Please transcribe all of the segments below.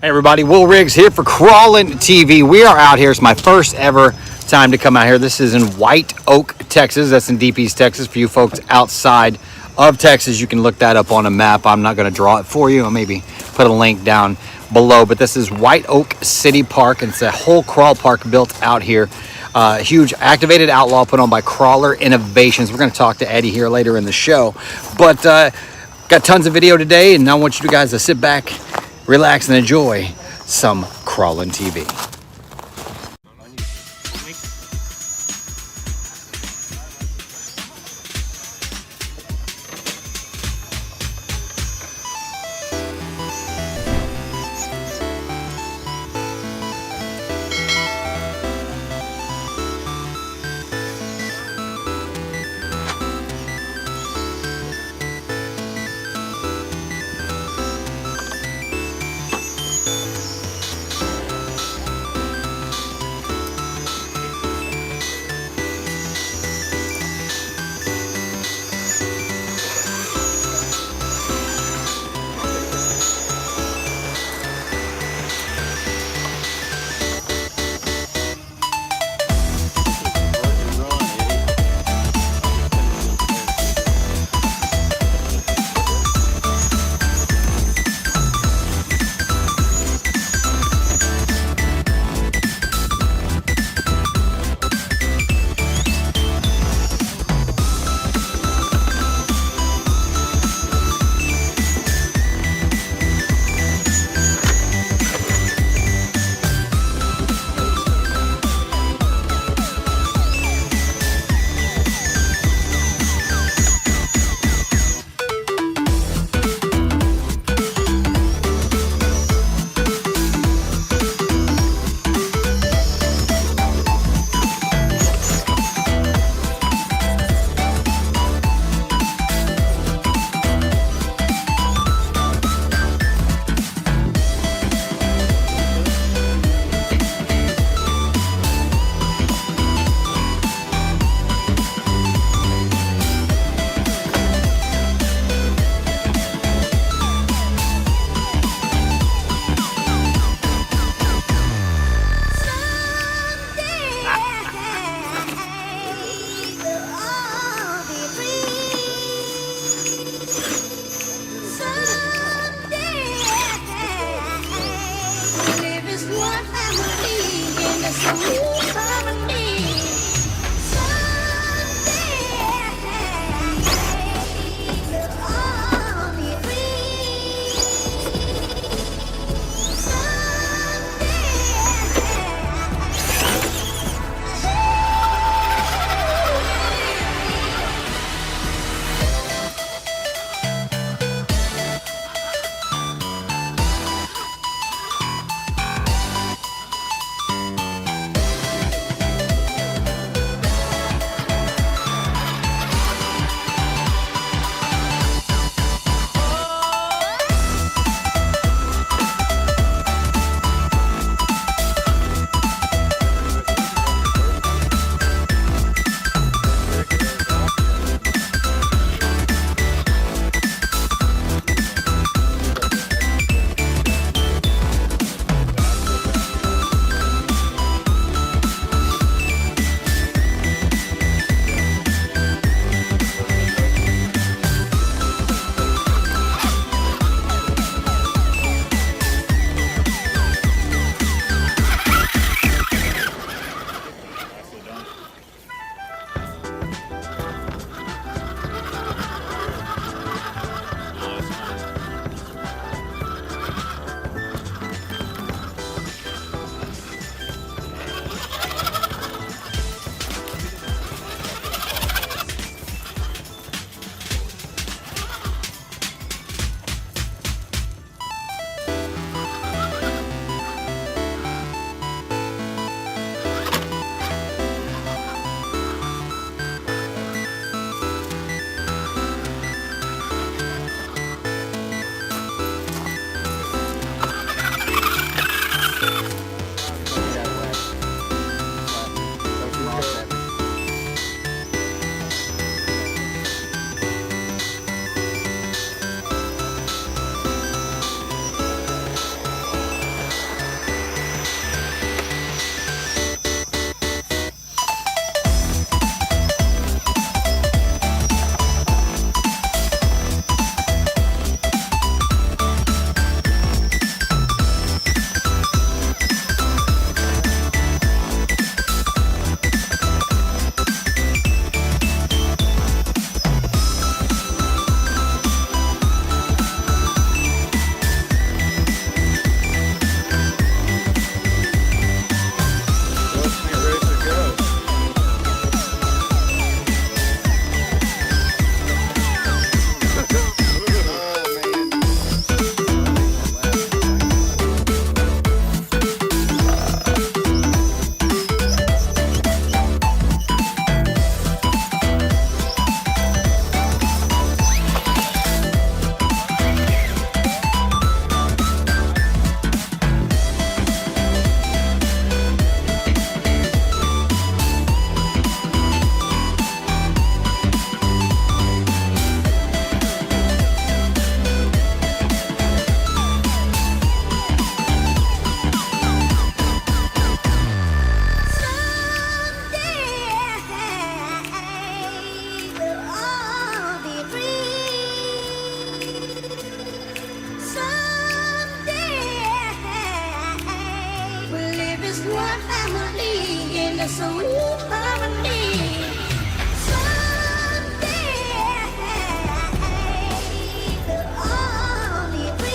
Hey everybody, Will Riggs here for Crawlin TV. We are out here. It's my first ever time to come out here. This is in White Oak, Texas. That's in Deep East, Texas. For you folks outside of Texas, you can look that up on a map. I'm not going to draw it for you. I'll maybe put a link down below. But this is White Oak City Park, and it's a whole crawl park built out here. Huge Activated Outlaw put on by Crawlin Innovations. We're going to talk to Eddie here later in the show. But got tons of video today, and I want you guys to sit back, relax, and enjoy some Crawlin TV. sweet harmony. Someday we'll all be free.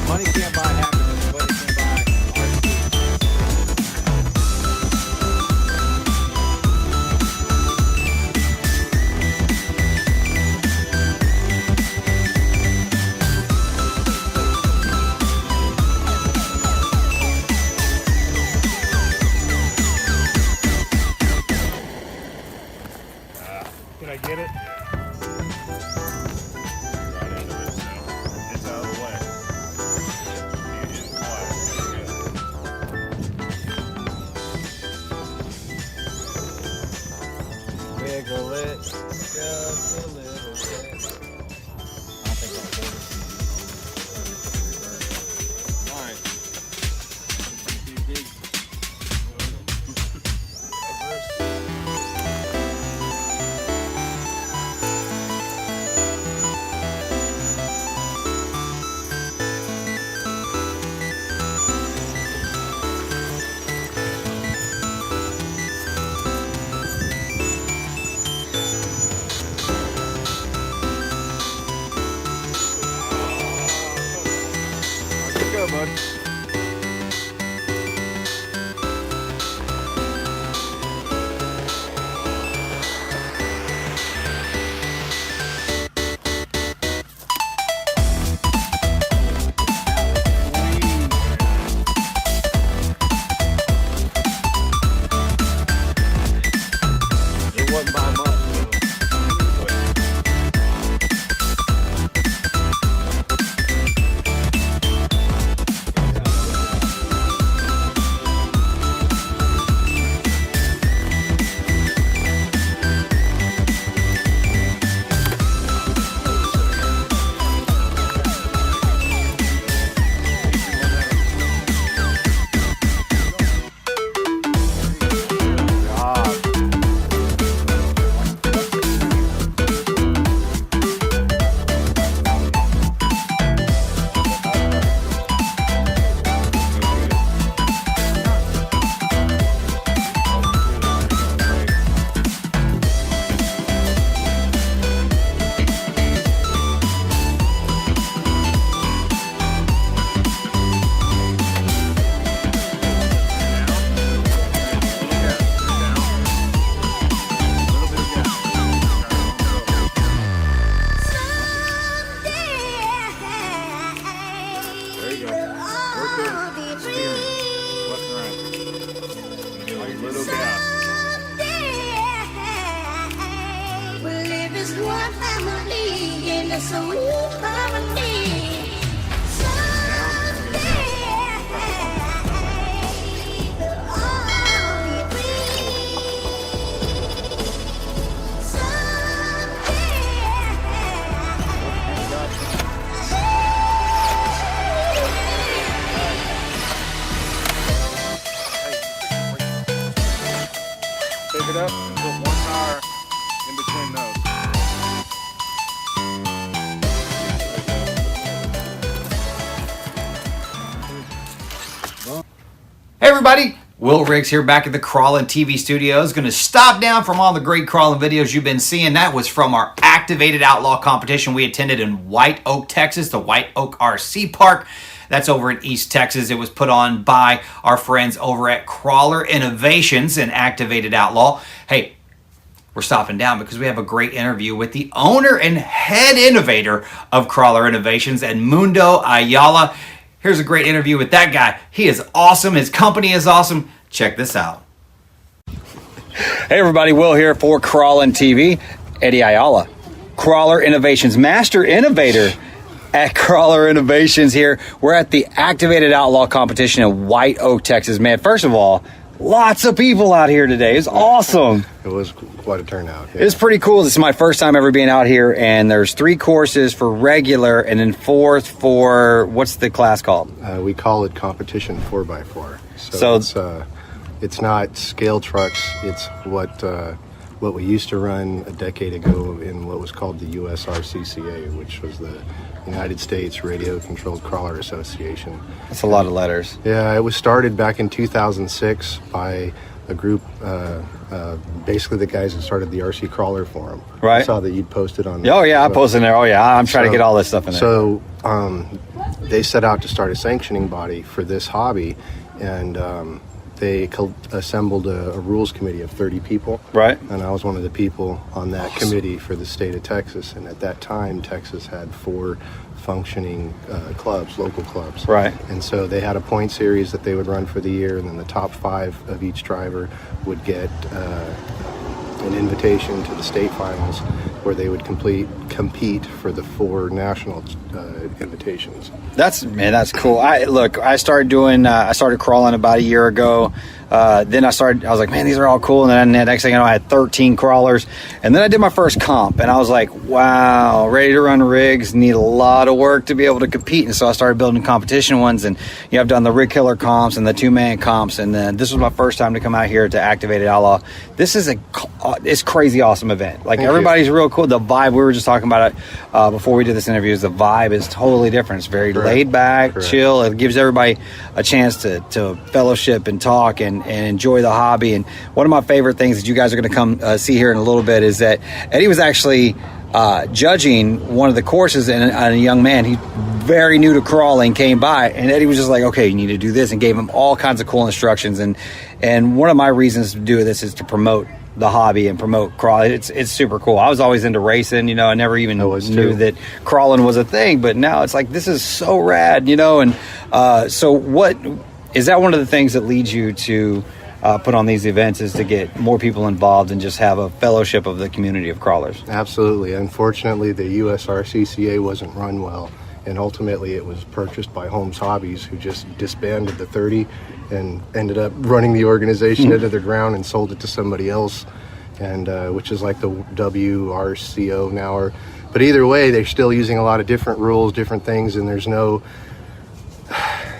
Money can't buy happiness, but it can buy art. Can I get it? Right into it, so it's out of the way. And it's quiet. Wiggle it just a little bit. I think that's it. Alright. Go, bud. It wasn't by much. One family in a sweet harmony. Someday we'll all be free. Pick it up and put one tire in between those. Hey everybody, Will Riggs here back at the Crawlin TV studios. Going to stop down from all the great crawling videos you've been seeing. That was from our Activated Outlaw competition we attended in White Oak, Texas, the White Oak RC Park. That's over in East Texas. It was put on by our friends over at Crawlin Innovations and Activated Outlaw. Hey, we're stopping down because we have a great interview with the owner and head innovator of Crawlin Innovations, Edmuno Ayala. Here's a great interview with that guy. He is awesome. His company is awesome. Check this out. Hey everybody, Will here for Crawlin TV. Eddie Ayala, Crawler Innovations, Master Innovator at Crawler Innovations here. We're at the Activated Outlaw competition in White Oak, Texas. Man, first of all, lots of people out here today. It's awesome. It was quite a turnout. Yeah. It's pretty cool. This is my first time ever being out here, and there's 3 courses for regular and then 4th for, what's the class called? We call it competition 4x4. So it's not scale trucks. It's what we used to run a decade ago in what was called the USRCCA, which was the United States Radio Controlled Crawler Association. That's a lot of letters. Yeah, it was started back in 2006 by a group, basically the guys that started the RC Crawler Forum. Right. I saw that you'd posted on. Oh yeah, I posted in there. Oh yeah, I'm trying to get all this stuff in there. So they set out to start a sanctioning body for this hobby, and they assembled a rules committee of 30 people. Right. And I was one of the people on that committee for the state of Texas. And at that time, Texas had 4 functioning clubs, local clubs. Right. And so they had a point series that they would run for the year, and then the top 5 of each driver would get an invitation to the state finals, where they would compete for the 4 national invitations. That's cool. I started crawling about a year ago. Then I was like, man, these are all cool. And then the next thing I know, I had 13 crawlers. And then I did my first comp, and I was like, wow, ready to run rigs, need a lot of work to be able to compete. And so I started building competition ones, and I've done the rig killer comps and the 2-man comps. And then this was my first time to come out here to Activated Outlaw. This is it's crazy awesome event. Like, everybody's real cool. The vibe, we were just talking about it before we did this interview, is the vibe is totally different. It's very laid back, chill. It gives everybody a chance to fellowship and talk and enjoy the hobby. And one of my favorite things that you guys are going to come see here in a little bit is that Eddie was actually judging one of the courses, and a young man, he very new to crawling, came by, and Eddie was just like, okay, you need to do this, and gave him all kinds of cool instructions. And one of my reasons to do this is to promote the hobby and promote crawling. It's super cool. I was always into racing, I never even knew that crawling was a thing, but now it's like, this is so rad, and so what is that one of the things that leads you to put on these events, is to get more people involved and just have a fellowship of the community of crawlers? Absolutely. Unfortunately, the USRCCA wasn't run well, and ultimately it was purchased by Holmes Hobbies, who just disbanded the 30 and ended up running the organization into the ground and sold it to somebody else, and which is like the WRCO now. But either way, they're still using a lot of different rules, different things, and there's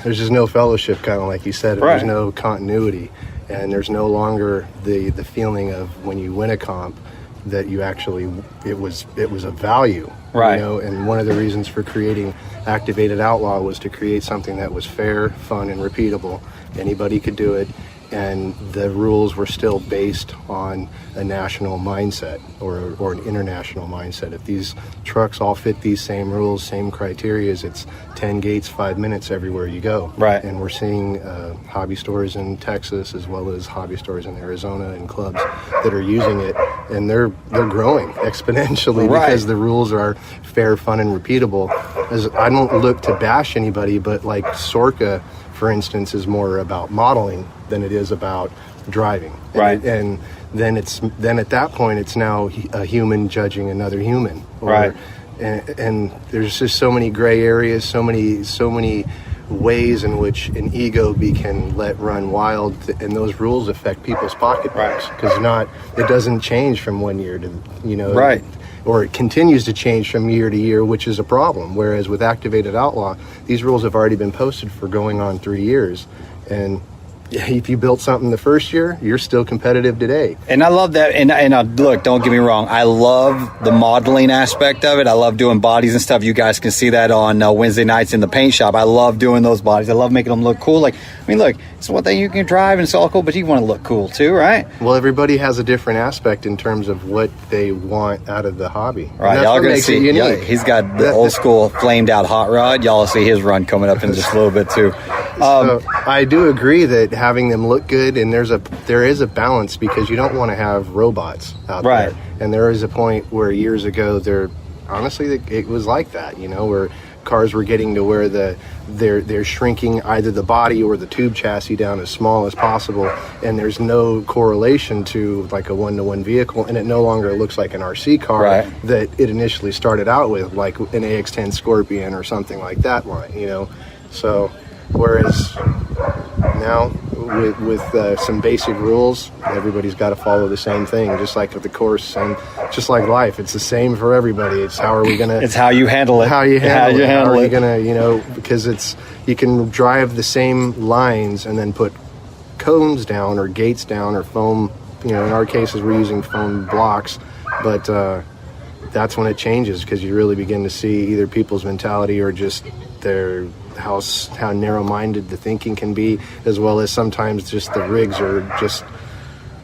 just no fellowship, kind of like you said. Right. There's no continuity, and there's no longer the feeling of when you win a comp that you actually it was a value, right? And one of the reasons for creating Activated Outlaw was to create something that was fair, fun, and repeatable. Anybody could do it, and the rules were still based on a national mindset or an international mindset. If these trucks all fit these same rules, same criterias, it's 10 gates, 5 minutes everywhere you go. Right. And we're seeing hobby stores in Texas, as well as hobby stores in Arizona, and clubs that are using it, and they're growing exponentially, right, because the rules are fair, fun, and repeatable. As I don't look to bash anybody, but like Sorka, for instance, is more about modeling than it is about driving. Right. And then at that point, it's now a human judging another human. Right. And there's just so many gray areas, so many ways in which an ego can let run wild, and those rules affect people's pocketbooks, because it doesn't change from one year to right, or it continues to change from year to year, which is a problem. Whereas with Activated Outlaw, these rules have already been posted for going on 3 years, and if you built something the first year, you're still competitive today. And I love that. And look, don't get me wrong, I love the modeling aspect of it. I love doing bodies and stuff. You guys can see that on Wednesday nights in the paint shop. I love doing those bodies. I love making them look cool. Like, I mean, look, it's one thing you can drive and it's all cool, but you want to look cool too, right? Well, everybody has a different aspect in terms of what they want out of the hobby. Right, y'all are going to see, he's got the old school flamed out hot rod. Y'all will see his run coming up in just a little bit too. So I do agree that having them look good, and there is a balance, because you don't want to have robots out there. And there is a point where years ago, honestly, it was like that, where cars were getting to where they're shrinking either the body or the tube chassis down as small as possible, and there's no correlation to like a one-to-one vehicle, and it no longer looks like an RC car Right. that it initially started out with, like an AX10 Scorpion or something like that line, you know. So whereas now with some basic rules, everybody's got to follow the same thing, just like with the course and just like life. It's the same for everybody. It's how are we gonna, It's how you handle it. how you handle it. How handle are you it. gonna, you know, because you can drive the same lines and then put cones down or gates down or foam, you know, in our cases we're using foam blocks, but that's when it changes, because you really begin to see either people's mentality or just their how narrow-minded the thinking can be, as well as sometimes just the rigs are just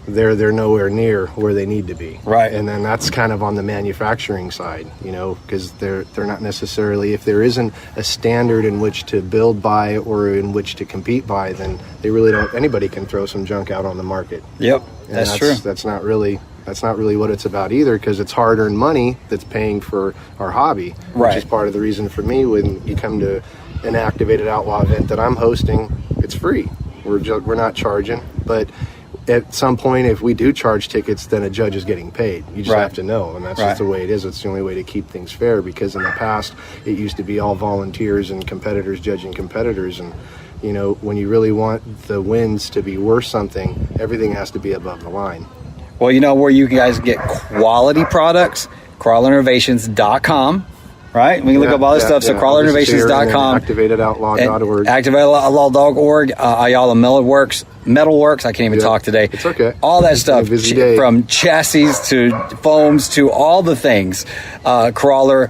they're nowhere near where they need to be. Right. And then that's kind of on the manufacturing side, you know, because they're not necessarily, if there isn't a standard in which to build by or in which to compete by, then they really don't, anybody can throw some junk out on the market. Yep, And that's true. That's not really what it's about either, because it's hard-earned money that's paying for our hobby, Right. which is part of the reason for me when you come to an Activated Outlaw event that I'm hosting, it's free. We're not charging, but at some point, if we do charge tickets, then a judge is getting paid. You just Right. have to know, and that's Right. just the way it is. It's the only way to keep things fair, because in the past, it used to be all volunteers and competitors judging competitors, and you know, when you really want the wins to be worth something, everything has to be above the line. Well, you know where you guys get quality products? CrawlinInnovations.com. Right? We can look up all this stuff. So CrawlinInnovations.com. ActivatedOutlaw.org. ActivatedOutlaw.org. Ayala Metalworks. I can't even Yeah, talk today. it's okay. All that stuff, It's a busy day. from chassis to foams to all the things crawler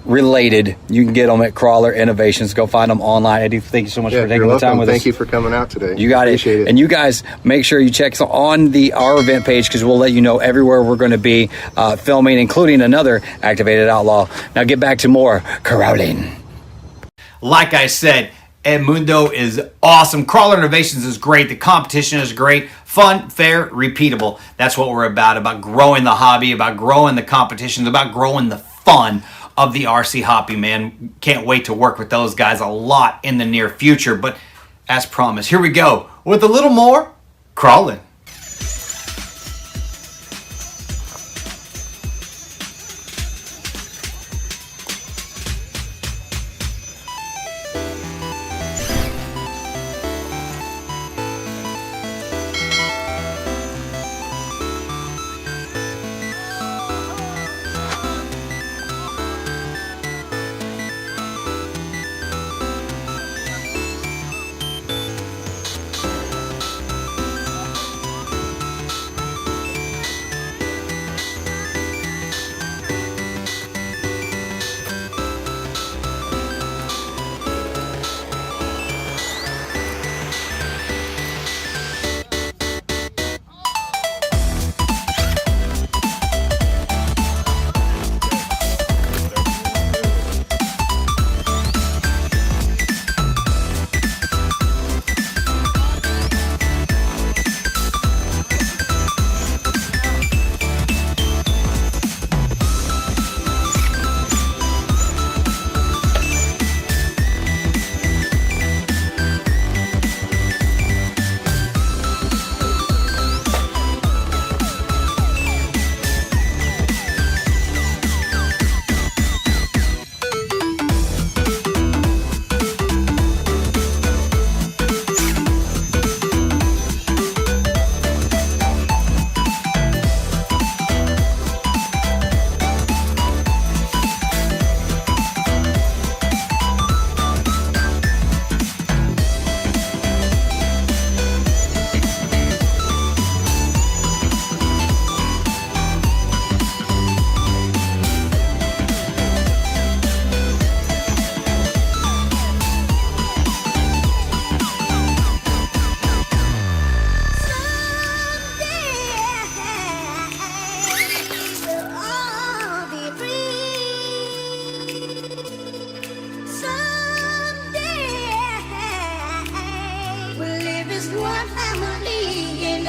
related. You can get them at Crawler Innovations. Go find them online. Eddie, thank you so much Yeah, for taking you're the time welcome. with Thank us. you for coming out today. You got Appreciate it. And you guys make sure you check on our event page, because we'll let you know everywhere we're going to be filming, including another Activated Outlaw. Now get back to more Crawlin. Like I said, Edmuno is awesome. Crawler Innovations is great. The competition is great. Fun, fair, repeatable. That's what we're about growing the hobby, about growing the competitions, about growing the fun of the RC hobby, man. Can't wait to work with those guys a lot in the near future. But as promised, here we go with a little more Crawlin.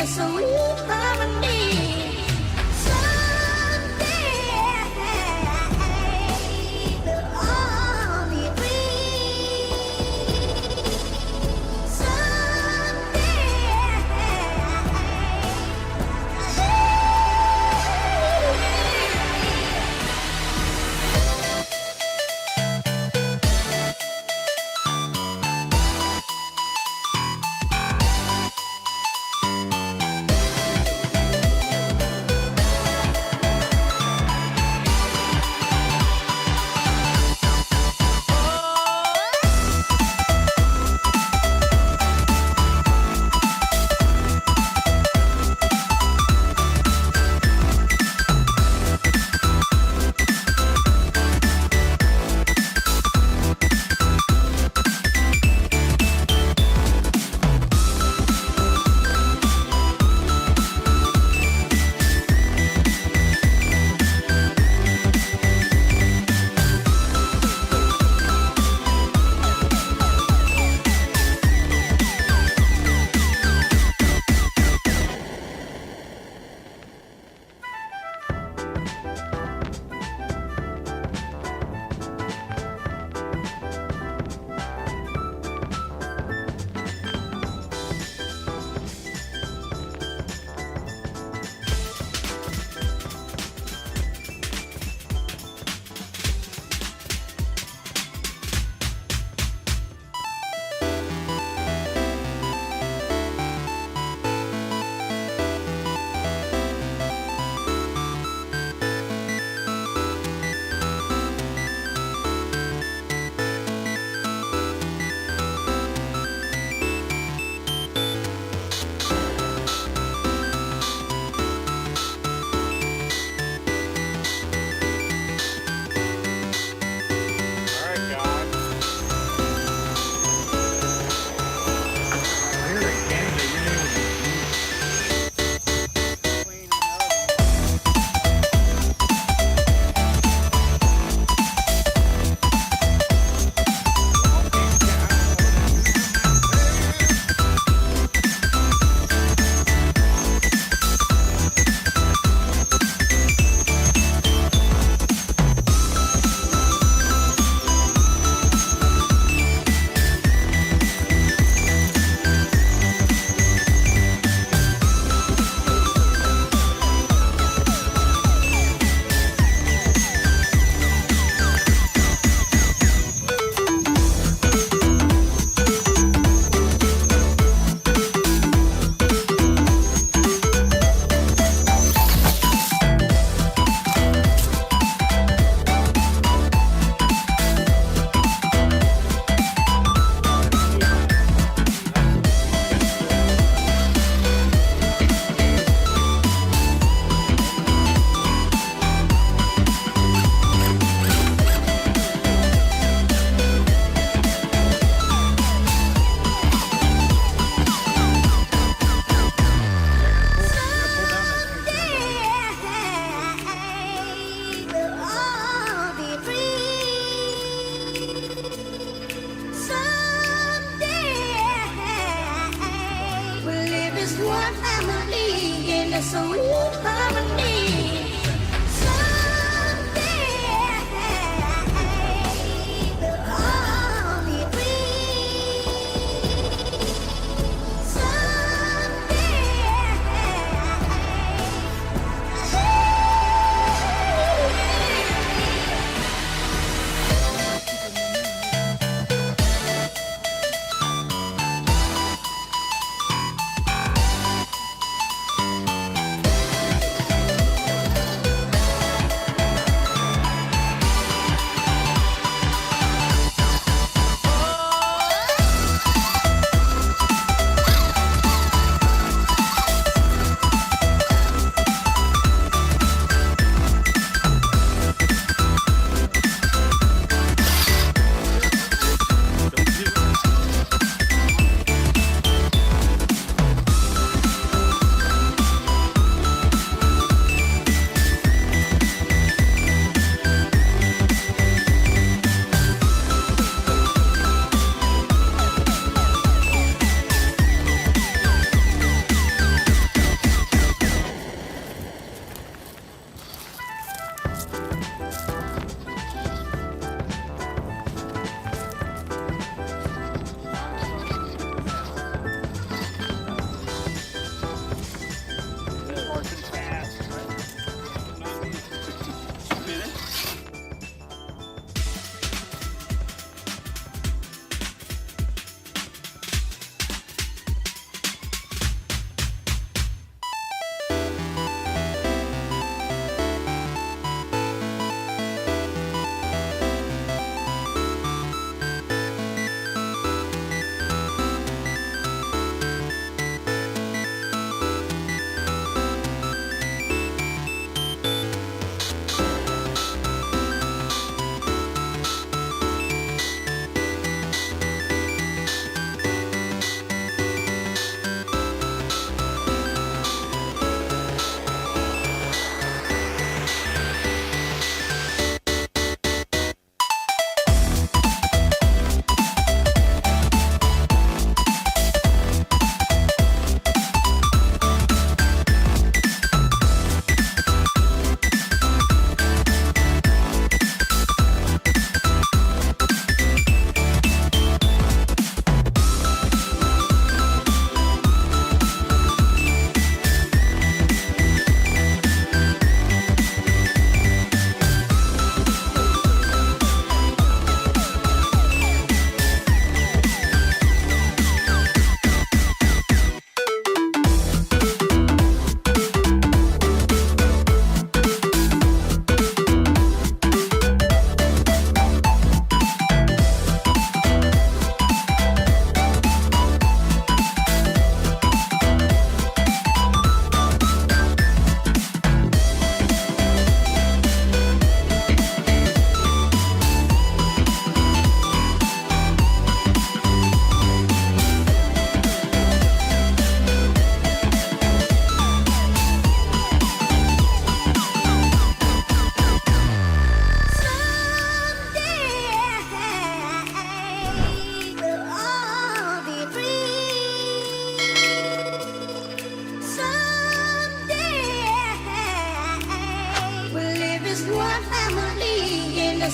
Sweet harmony. Someday, they'll all be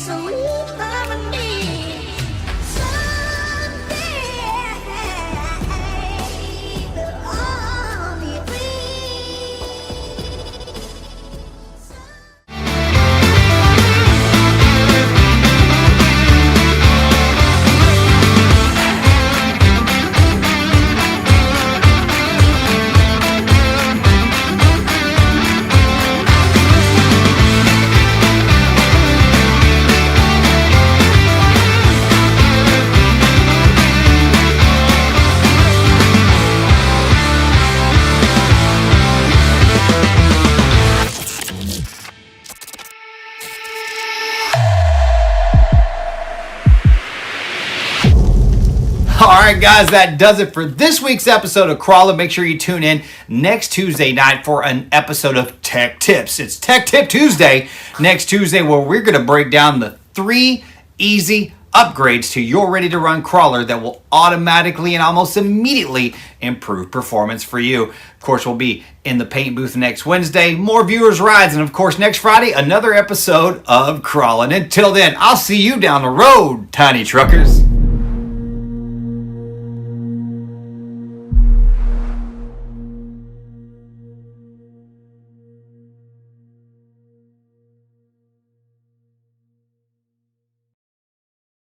sweet harmony. Someday we'll all be free. All right, guys, that does it for this week's episode of Crawlin. Make sure you tune in next Tuesday night for an episode of Tech Tips. It's Tech Tip Tuesday next Tuesday, where we're going to break down the 3 easy upgrades to your ready-to-run crawler that will automatically and almost immediately improve performance for you. Of course, we'll be in the paint booth next Wednesday, more viewers rides, and of course next Friday, another episode of Crawlin. Until then, I'll see you down the road, tiny truckers.